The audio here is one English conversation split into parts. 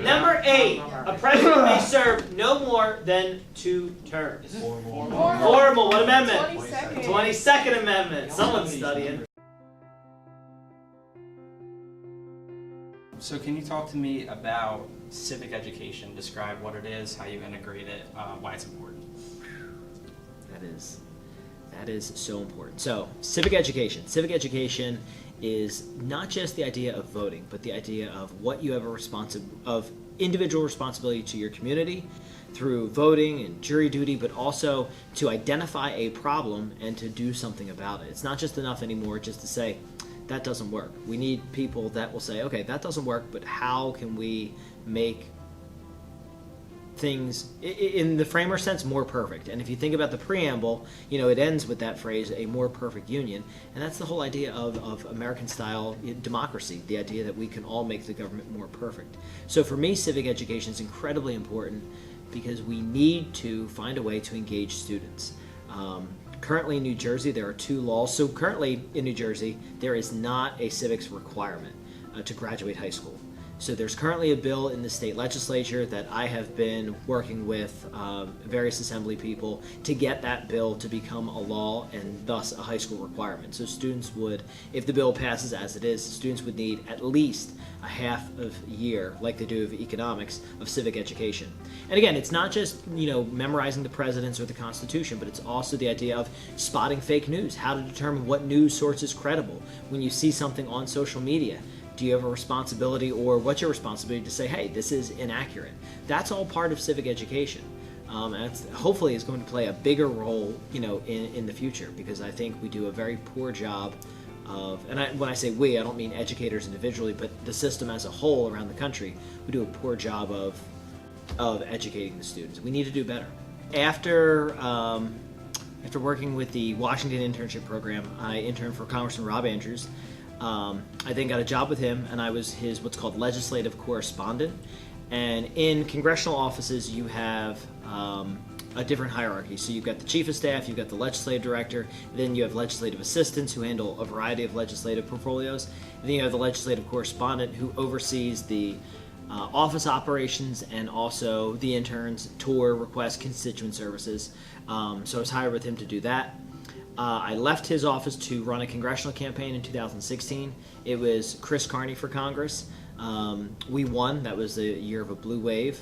Number 8, a president may serve no more than 2 terms. Formal. What amendment? 22nd Amendment. Someone's studying. So can you talk to me about civic education? Describe what it is, how you integrate it, why it's important. That is so important. So, civic education. Civic education is not just the idea of voting, but the idea of what you have of individual responsibility to your community through voting and jury duty, but also to identify a problem and to do something about it. It's not just enough anymore just to say, that doesn't work. We need people that will say, okay, that doesn't work, but how can we make things, in the framer sense, more perfect? And if you think about the preamble, it ends with that phrase, a more perfect union. And that's the whole idea of American-style democracy, the idea that we can all make the government more perfect. So for me, civic education is incredibly important because we need to find a way to engage students. Currently in New Jersey, there are 2 laws. So currently in New Jersey, there is not a civics requirement to graduate high school. So there's currently a bill in the state legislature that I have been working with various assembly people to get that bill to become a law and thus a high school requirement. So students would, if the bill passes as it is, students would need at least a half of a year, like they do of economics, of civic education. And again, it's not just memorizing the presidents or the Constitution, but it's also the idea of spotting fake news, how to determine what news source is credible. When you see something on social media, do you have a responsibility, or what's your responsibility to say, hey, this is inaccurate? That's all part of civic education. And hopefully is going to play a bigger role, in the future, because I think we do a very poor job of, and when I say we, I don't mean educators individually, but the system as a whole around the country, we do a poor job of educating the students. We need to do better. After working with the Washington internship program, I interned for Congressman Rob Andrews. I then got a job with him, and I was his what's called legislative correspondent. And in congressional offices, you have a different hierarchy. So you've got the chief of staff, you've got the legislative director, then you have legislative assistants who handle a variety of legislative portfolios, and then you have the legislative correspondent who oversees the office operations and also the interns, tour, request, constituent services. So I was hired with him to do that. I left his office to run a congressional campaign in 2016. It was Chris Carney for Congress. We won. That was the year of a blue wave.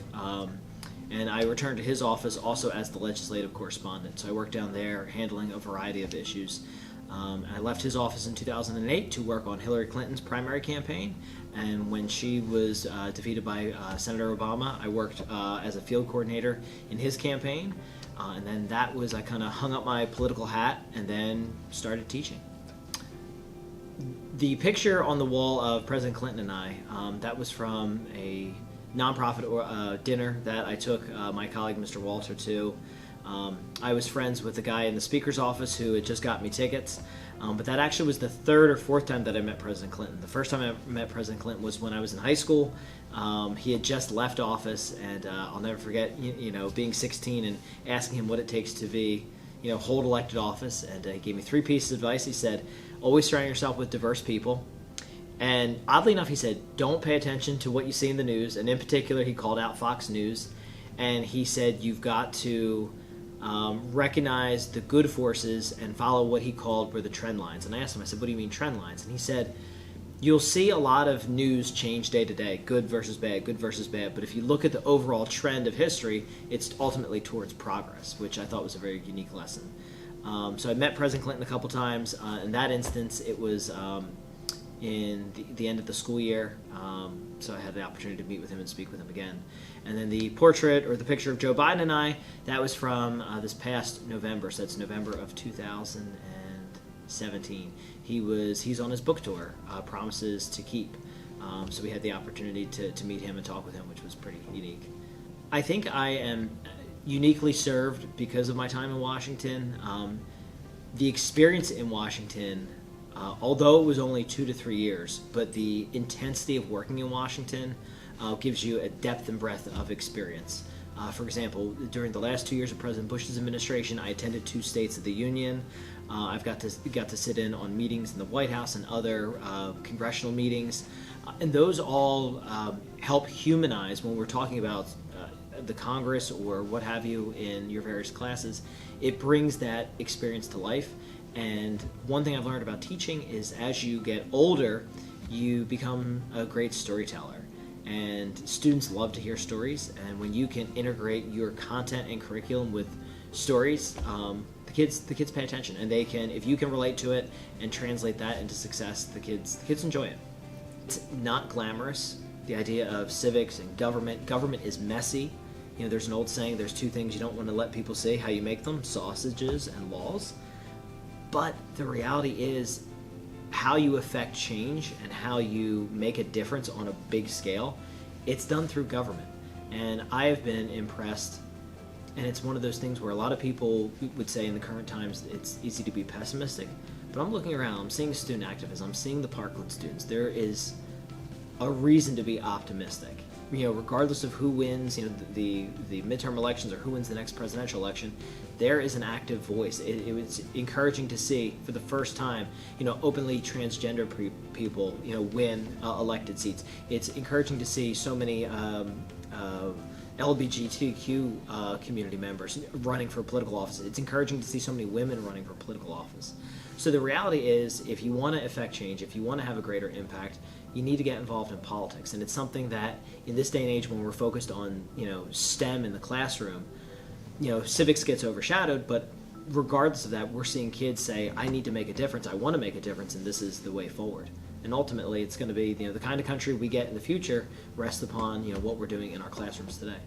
And I returned to his office also as the legislative correspondent. So I worked down there handling a variety of issues. I left his office in 2008 to work on Hillary Clinton's primary campaign. And when she was defeated by Senator Obama, I worked as a field coordinator in his campaign. And then I kind of hung up my political hat and then started teaching. The picture on the wall of President Clinton and I, that was from a nonprofit dinner that I took my colleague Mr. Walter to. I was friends with the guy in the speaker's office who had just got me tickets, but that actually was the 3rd or 4th time that I met President Clinton. The first time I met President Clinton was when I was in high school. He had just left office, and I'll never forget, being 16 and asking him what it takes to hold elected office, and he gave me 3 pieces of advice. He said, always surround yourself with diverse people. And oddly enough, he said, don't pay attention to what you see in the news, and in particular, he called out Fox News, and he said, you've got to recognize the good forces and follow what he called were the trend lines. And I asked him, I said, what do you mean trend lines? And he said, you'll see a lot of news change day to day, good versus bad, but if you look at the overall trend of history, it's ultimately towards progress, which I thought was a very unique lesson. So I met President Clinton a couple times. In that instance, it was in the end of the school year, so I had the opportunity to meet with him and speak with him again. And then the portrait or the picture of Joe Biden and I, that was from this past November, so that's November of 2017. He's on his book tour, Promises to Keep, so we had the opportunity to meet him and talk with him, which was pretty unique. I think I am uniquely served because of my time in Washington. The experience in Washington, although it was only 2 to 3 years, but the intensity of working in Washington gives you a depth and breadth of experience. For example, during the last 2 years of President Bush's administration, I attended 2 states of the Union. I've got to sit in on meetings in the White House and other congressional meetings, and those all help humanize when we're talking about the Congress or what have you in your various classes. It brings that experience to life. And one thing I've learned about teaching is as you get older, you become a great storyteller. And students love to hear stories. And when you can integrate your content and curriculum with stories, the kids pay attention. And they can, if you can relate to it and translate that into success, the kids enjoy it. It's not glamorous. The idea of civics and government is messy. You know, there's an old saying, there's two things you don't want to let people see, how you make them, sausages and laws. But the reality is how you affect change and how you make a difference on a big scale, it's done through government. And I have been impressed, and it's one of those things where a lot of people would say in the current times it's easy to be pessimistic. But I'm looking around, I'm seeing student activism, I'm seeing the Parkland students. There is a reason to be optimistic. You know, regardless of who wins, you know, the midterm elections or who wins the next presidential election, there is an active voice. It was encouraging to see for the first time, you know, openly transgender people, you know, win elected seats. It's encouraging to see so many LGBTQ community members running for political office. It's encouraging to see so many women running for political office. So the reality is, if you want to affect change, if you want to have a greater impact, you need to get involved in politics. And it's something that in this day and age when we're focused on, you know, STEM in the classroom, you know, civics gets overshadowed, but regardless of that, we're seeing kids say, I need to make a difference, I want to make a difference, and this is the way forward. And ultimately, it's going to be, you know, the kind of country we get in the future rests upon, you know, what we're doing in our classrooms today.